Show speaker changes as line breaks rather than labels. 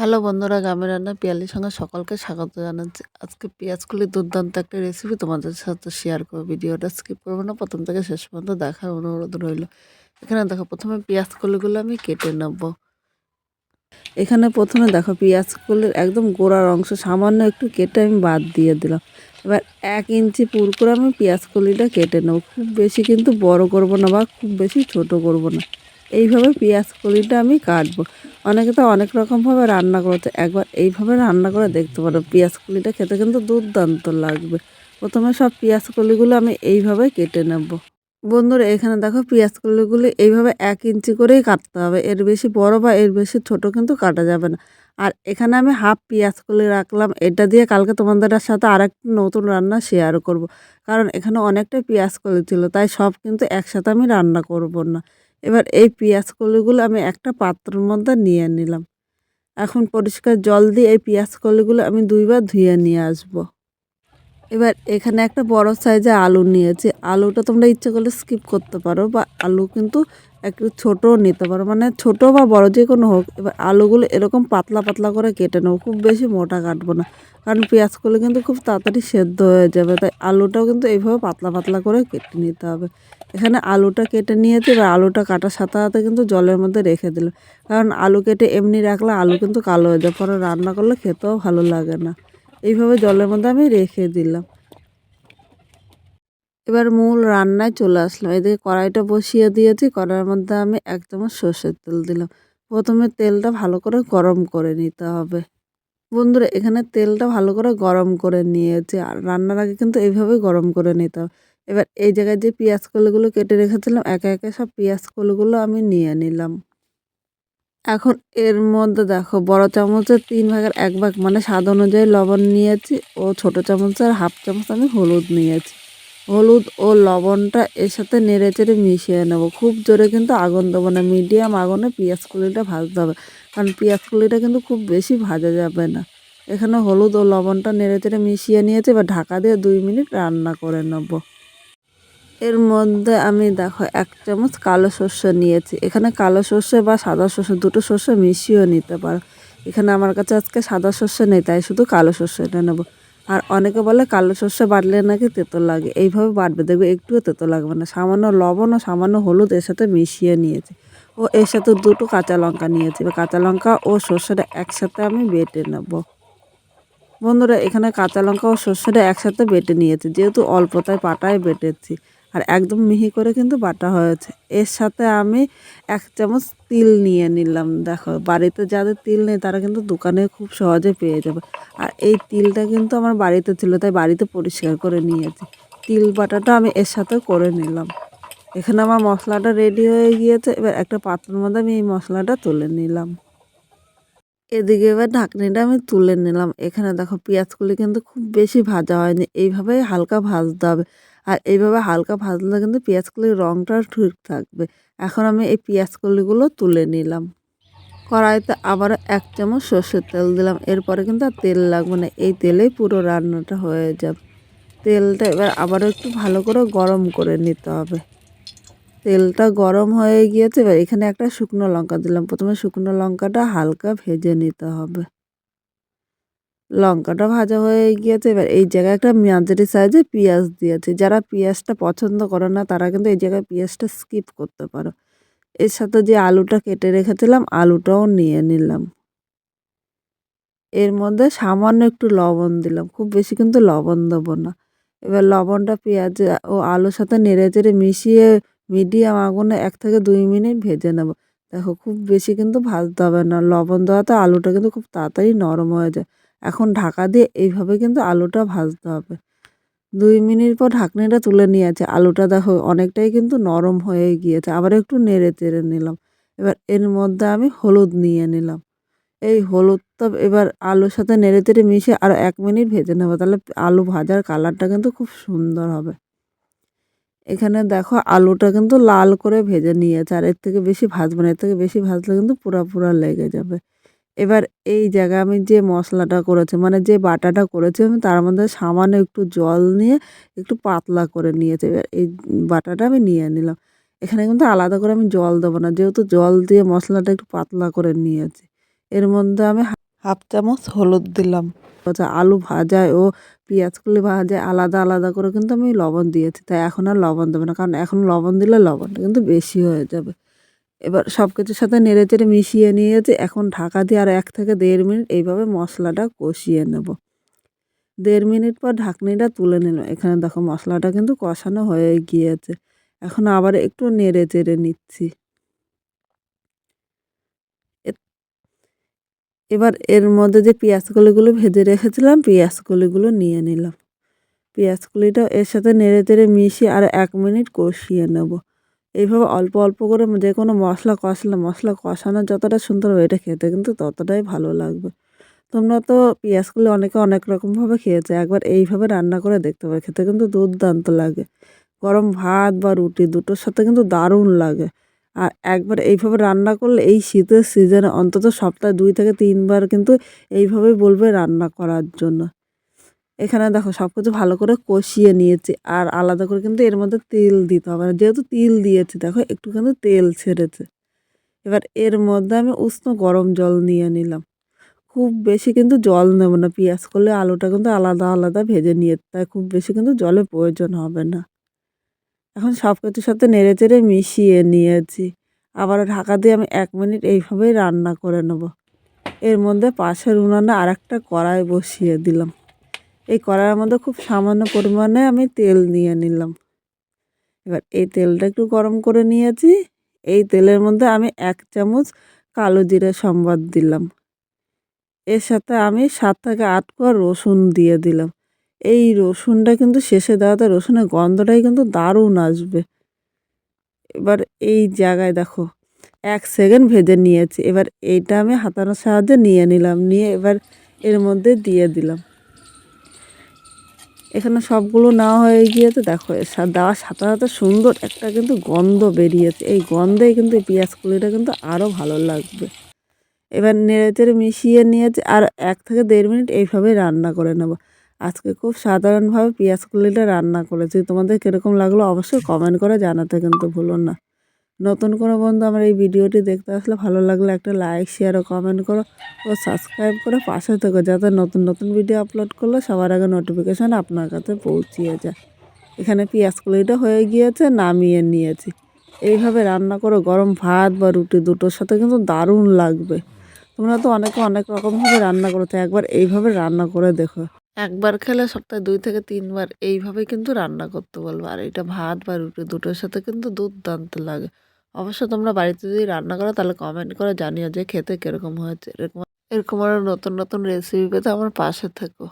Hello বন্ধুরা, গ্রামের রান্না পিয়ালির সঙ্গে সকলকে স্বাগত জানাচ্ছি। আজকে পেঁয়াজকলির দুর্দান্ত একটা রেসিপি তোমাদের সাথে শেয়ার করবো। ভিডিওটা স্কিপ করবো না, প্রথম থেকে শেষ পর্যন্ত দেখার অনুরোধ রইল। এখানে দেখো, প্রথমে পেঁয়াজকলিগুলো আমি কেটে নেব। এখানে প্রথমে দেখো, পেঁয়াজকলির একদম গোড়ার অংশ সামান্য একটু কেটে আমি বাদ দিয়ে দিলাম। এবার 1 ইঞ্চি পুর করে আমি পেঁয়াজকলিটা কেটে নেব। খুব বেশি কিন্তু বড় করব না বা খুব বেশি ছোট করব না। এইভাবে পেঁয়াজকলিটা আমি কাটবো। অনেকে তো অনেক রকমভাবে রান্না করেছে, একবার এইভাবে রান্না করে দেখতে পারো। পেঁয়াজকলিটা খেতে কিন্তু দুর্দান্ত লাগবে। প্রথমে সব পেঁয়াজকলিগুলো আমি এইভাবে কেটে নেব। বন্ধুরা, এখানে দেখো, পেঁয়াজকলিগুলি এইভাবে 1 ইঞ্চি করেই কাটতে হবে। এর বেশি বড় বা এর বেশি ছোট কিন্তু কাটা যাবে না। আর এখানে আমি হাফ পেঁয়াজকলি রাখলাম। এটা দিয়ে কালকে তোমাদের সাথে আরেকটা নতুন রান্না শেয়ার করব। কারণ এখানে অনেকটা পেঁয়াজকলি ছিল, তাই সব কিন্তু একসাথে আমি রান্না করব না। এবার এই পেঁয়াজকলিগুলো আমি একটা পাত্রের মধ্যে নিয়ে নিলাম। এখন পরিষ্কার জল দিয়ে এই পেঁয়াজকলিগুলো আমি 2 বার ধুয়ে নিয়ে আসবো। এবার এখানে একটা বড় সাইজে আলু নিয়েছি। আলুটা তোমরা ইচ্ছে করলে স্কিপ করতে পারো, বা আলু কিন্তু একটু ছোটও নিতে পারো, মানে ছোট বা বড় যে কোনো হোক। এবার আলুগুলো এরকম পাতলা পাতলা করে কেটে নেবো, খুব বেশি মোটা কাটবো না, কারণ পেঁয়াজগুলো কিন্তু খুব তাড়াতাড়ি সেদ্ধ হয়ে যাবে। তাই আলুটাও কিন্তু এইভাবে পাতলা পাতলা করে কেটে নিতে হবে। এখানে আলুটা কেটে নিয়েছি। এবার আলুটা কাটার সাথে সাথে কিন্তু জলের মধ্যে রেখে দিলাম, কারণ আলু কেটে এমনি রাখলে আলু কিন্তু কালো হয়ে যায়, পরে রান্না করলে খেতেও ভালো লাগে না। এইভাবে জলের মধ্যে আমি রেখে দিলাম। এবার মূল রান্নায় চলে আসলাম। এদিকে কড়াইটা বসিয়ে দিয়েছি। কড়াইয়ের মধ্যে আমি 1 চামচ সর্ষের তেল দিলাম। প্রথমে তেলটা ভালো করে গরম করে নিতে হবে। বন্ধুরা, এখানে তেলটা ভালো করে গরম করে নিয়েছি। আর রান্নার আগে কিন্তু এইভাবেই গরম করে নিতে হবে। এবার এই জায়গায় যে পেঁয়াজকলিগুলো কেটে রেখেছিলাম, একে একে সব পেঁয়াজকলিগুলো আমি নিয়ে নিলাম। এখন এর মধ্যে দেখো, বড় চামচের 3 ভাগের 1 ভাগ মানে স্বাদ অনুযায়ী লবণ নিয়েছি, ও ছোট চামচের হাফ চামচ আমি হলুদ নিয়েছি। হলুদ ও লবণটা এর সাথে নেড়েচেড়ে মিশিয়ে নেব। খুব জোরে কিন্তু আগুন দেবো না, মিডিয়াম আগুনে পেঁয়াজকলিটা ভাজতে হবে, কারণ পেঁয়াজকলিটা কিন্তু খুব বেশি ভাজা যাবে না। এখানে হলুদ ও লবণটা নেড়েচেড়ে মিশিয়ে নিয়েছি। এবার ঢাকা দিয়ে 2 মিনিট রান্না করে নেব। এর মধ্যে আমি দেখো 1 চামচ কালো সর্ষে নিয়েছি। এখানে কালো সর্ষে বা সাদা সর্ষে, দুটো সর্ষে মিশিয়েও নিতে পারো। এখানে আমার কাছে আজকে সাদা সর্ষে নেই, তাই শুধু কালো সর্ষেটা নেব। আর অনেকে বলে কালো সর্ষে বাটলে নাকি তেতো লাগে। এইভাবে বাটবে, দেখবে একটুও তেতো লাগবে না। সামান্য লবণ ও সামান্য হলুদ এর সাথে মিশিয়ে নিয়েছি। ও এর সাথে 2টো কাঁচা লঙ্কা নিয়েছি। কাঁচা লঙ্কা ও সর্ষেটা একসাথে আমি বেটে নেব। বন্ধুরা, এখানে কাঁচা লঙ্কা ও সর্ষেটা একসাথে বেটে নিয়েছি, যেহেতু অল্প তাই পাটায় বেটেছি। আর একদম মিহি করে কিন্তু বাটা হয়েছে। এর সাথে আমি 1 চামচ তিল নিয়ে নিলাম। দেখো, বাড়িতে যাদের তিল নেই তারা কিন্তু দোকানে খুব সহজে পেয়ে যাবে। আর এই তিলটা কিন্তু আমার বাড়িতে ছিল, তাই বাড়িতে পরিষ্কার করে নিয়েছি। তিল বাটাটা আমি এর সাথে করে নিলাম। এখানে আমার মশলাটা রেডি হয়ে গিয়েছে। এবার একটা পাত্রের মধ্যে আমি এই মশলাটা তুলে নিলাম। এদিকে এবার ঢাকনিটা আমি তুলে নিলাম। এখানে দেখো, পেঁয়াজগুলি কিন্তু খুব বেশি ভাজা হয়নি, এইভাবেই হালকা ভাজতে হবে। আর এইভাবে হালকা ভাজলে কিন্তু পেঁয়াজকলির রঙটা ঠিক থাকবে। এখন আমি এই পেঁয়াজকলিগুলো তুলে নিলাম। কড়াইতে আবারও 1 চামচ সর্ষের তেল দিলাম। এরপরে কিন্তু আর তেল লাগবে না, এই তেলেই পুরো রান্নাটা হয়ে যাবে। তেলটা এবার আবারও একটু ভালো করে গরম করে নিতে হবে। তেলটা গরম হয়ে গিয়েছে। এবার এখানে একটা শুকনো লঙ্কা দিলাম। প্রথমে শুকনো লঙ্কাটা হালকা ভেজে নিতে হবে। লঙ্কাটা ভাজা হয়ে গিয়েছে। এবার এই জায়গায় একটা মাঝারি সাইজে পেঁয়াজ দিয়েছি। যারা পেঁয়াজটা পছন্দ করে না তারা কিন্তু এই জায়গায় পেঁয়াজটা স্কিপ করতে পারো। এর সাথে যে আলুটা কেটে রেখেছিলাম, আলুটাও নিয়ে নিলাম। এর মধ্যে সামান্য একটু লবণ দিলাম, খুব বেশি কিন্তু লবণ দেবো না। এবার লবণটা পেঁয়াজ ও আলুর সাথে নেড়েচেড়ে মিশিয়ে মিডিয়াম আগুনে 1 থেকে 2 মিনিট ভেজে নেব। দেখো, খুব বেশি কিন্তু ভাজতে হবে না। লবণ দেওয়াতে আলুটা কিন্তু খুব তাড়াতাড়ি নরম হয়ে যায়। এখন ঢাকা দিয়ে এইভাবে কিন্তু আলুটা ভাজতে হবে। 2 মিনিট পর ঢাকনিটা তুলে নিয়েছে। আলুটা দেখো অনেকটাই কিন্তু নরম হয়ে গিয়েছে। আবার একটু নেড়ে চেড়ে নিলাম। এবার এর মধ্যে আমি হলুদ নিয়ে নিলাম। এই হলুদটা এবার আলুর সাথে নেড়েচেড়ে মিশিয়ে আরও 1 মিনিট ভেজে নেব। তাহলে আলু ভাজার কালারটা কিন্তু খুব সুন্দর হবে। এখানে দেখো, আলুটা কিন্তু লাল করে ভেজে নিয়েছে। আর এর থেকে বেশি ভাজবো না, এর থেকে বেশি ভাজলে কিন্তু পুরা পুরা লেগে যাবে। এবার এই জায়গায় আমি যে মশলাটা করেছি, মানে যে বাটাটা করেছি, আমি তার মধ্যে সামান্য একটু জল নিয়ে একটু পাতলা করে নিয়েছি। এবার এই বাটাটা আমি নিয়ে নিলাম। এখানে কিন্তু আলাদা করে আমি জল দেবো না, যেহেতু জল দিয়ে মশলাটা একটু পাতলা করে নিয়েছি। এর মধ্যে আমি হাফ চামচ হলুদ দিলাম। আলু ভাজায় ও পেঁয়াজকলি ভাজায় আলাদা আলাদা করে কিন্তু আমি লবণ দিয়েছি, তাই এখন আর লবণ দেবো না, কারণ এখন লবণ দিলে লবণটা কিন্তু বেশি হয়ে যাবে। এবার সব কিছুর সাথে নেড়েচেড়ে মিশিয়ে নিয়েছি। এখন ঢাকা দিয়ে আর 1 থেকে 1.5 মিনিট এইভাবে মশলাটা কষিয়ে নেব। 1.5 মিনিট পর ঢাকনিটা তুলে নিলাম। এখানে দেখো মশলাটা কিন্তু কষানো হয়ে গিয়েছে। এখন আবার একটু নেড়েচেড়ে নিচ্ছি। এবার এর মধ্যে যে পেঁয়াজ কলিগুলো ভেজে রেখেছিলাম, পেঁয়াজ কলিগুলো নিয়ে নিলাম। পেঁয়াজ কলিটা এর সাথে নেড়েচেড়ে মিশিয়ে আর 1 মিনিট কষিয়ে নেব। এইভাবে অল্প অল্প করে যে কোনো মশলা কষালে মশলা কষানো যতটা সুন্দর হবে, এটা খেতে কিন্তু ততটাই ভালো লাগবে। তোমরা তো পেঁয়াজগুলো অনেকে অনেক রকমভাবে খেয়েছো, একবার এইভাবে রান্না করে দেখতে পারো, খেতে কিন্তু দুর্দান্ত লাগে। গরম ভাত বা রুটি দুটোর সাথে কিন্তু দারুণ লাগে। আর একবার এইভাবে রান্না করলে এই শীতের সিজনে অন্তত সপ্তাহে 2 থেকে 3 বার কিন্তু এইভাবেই বলবে রান্না করার জন্য। এখানে দেখো সব কিছু ভালো করে কষিয়ে নিয়েছি, আর আলাদা করে কিন্তু এর মধ্যে তেল দিতে হবে না, যেহেতু তেল দিয়েছি দেখো একটু কিন্তু তেল ছেড়েছে। এবার এর মধ্যে আমি উষ্ণ গরম জল নিয়ে নিলাম। খুব বেশি কিন্তু জল নেব না, পেঁয়াজ করলে আলুটা কিন্তু আলাদা আলাদা ভেজে নিয়ে, তাই খুব বেশি কিন্তু জলের প্রয়োজন হবে না। এখন সব কিছুর সাথে নেড়েচেড়ে মিশিয়ে নিয়েছি। আবারও ঢাকা দিয়ে আমি 1 মিনিট এইভাবেই রান্না করে নেব। এর মধ্যে পাশের উনানে আরেকটা কড়াই বসিয়ে দিলাম। এই কড়াইয়ের মধ্যে খুব সামান্য পরিমাণে আমি তেল নিয়ে নিলাম। এবার এই তেলটা একটু গরম করে নিয়েছি। এই তেলের মধ্যে আমি 1 চামচ কালো জিরে সম্বাদ দিলাম। এর সাথে আমি 7 থেকে 8 কোয়া রসুন দিয়ে দিলাম। এই রসুনটা কিন্তু শেষে দেওয়াতে রসুনের গন্ধটাই কিন্তু দারুণ আসবে। এবার এই জায়গায় দেখো 1 সেকেন্ড ভেজে নিয়েছি। এবার এইটা আমি হাতানোর সাহায্যে নিয়ে নিলাম। নিয়ে এবার এর মধ্যে দিয়ে দিলাম। এখানে সবগুলো নেওয়া হয়ে গিয়েছে। দেখো দেওয়ার সাথে সাথে সুন্দর একটা কিন্তু গন্ধ বেরিয়েছে। এই গন্ধেই কিন্তু পেঁয়াজ কলিটা কিন্তু আরও ভালো লাগবে। এবার নেড়েচেড়ে মিশিয়ে নিয়েছি, আর 1 থেকে 1.5 মিনিট এইভাবেই রান্না করে নেব। আজকে খুব সাধারণভাবে পেঁয়াজ কলিটা রান্না করেছি। তোমাদের কীরকম লাগলো অবশ্যই কমেন্ট করে জানাতে কিন্তু ভুলো না। নতুন কোনো বন্ধু আমার এই ভিডিওটি দেখতে আসলে ভালো লাগলে একটা লাইক, শেয়ার ও কমেন্ট করো ও সাবস্ক্রাইব করে পাশে থেকো, যাতে নতুন নতুন ভিডিও আপলোড করলে সবার আগে নোটিফিকেশান আপনার কাছে পৌঁছিয়ে যায়। এখানে পেঁয়াজ কলিটা হয়ে গিয়েছে, নামিয়ে নিয়েছি। এইভাবে রান্না করো, গরম ভাত বা রুটি দুটোর সাথে কিন্তু দারুণ লাগবে। তোমরা তো অনেকে অনেক রকমভাবে রান্না করেছো, একবার এইভাবে রান্না করে দেখো। একবার খেলে সপ্তাহে 2 থেকে 3 বার এইভাবে কিন্তু রান্না করতে বলবো। আর এটা ভাত বা রুটি দুটোর সাথে কিন্তু দুর্দান্ত লাগে। অবশ্য তোমরা বাড়িতে যদি রান্না করো তাহলে কমেন্ট করে জানিও যে খেতে কিরকম হয়েছে। এরকম এরকম আরও নতুন নতুন রেসিপি পেতে আমার পাশে থেকো।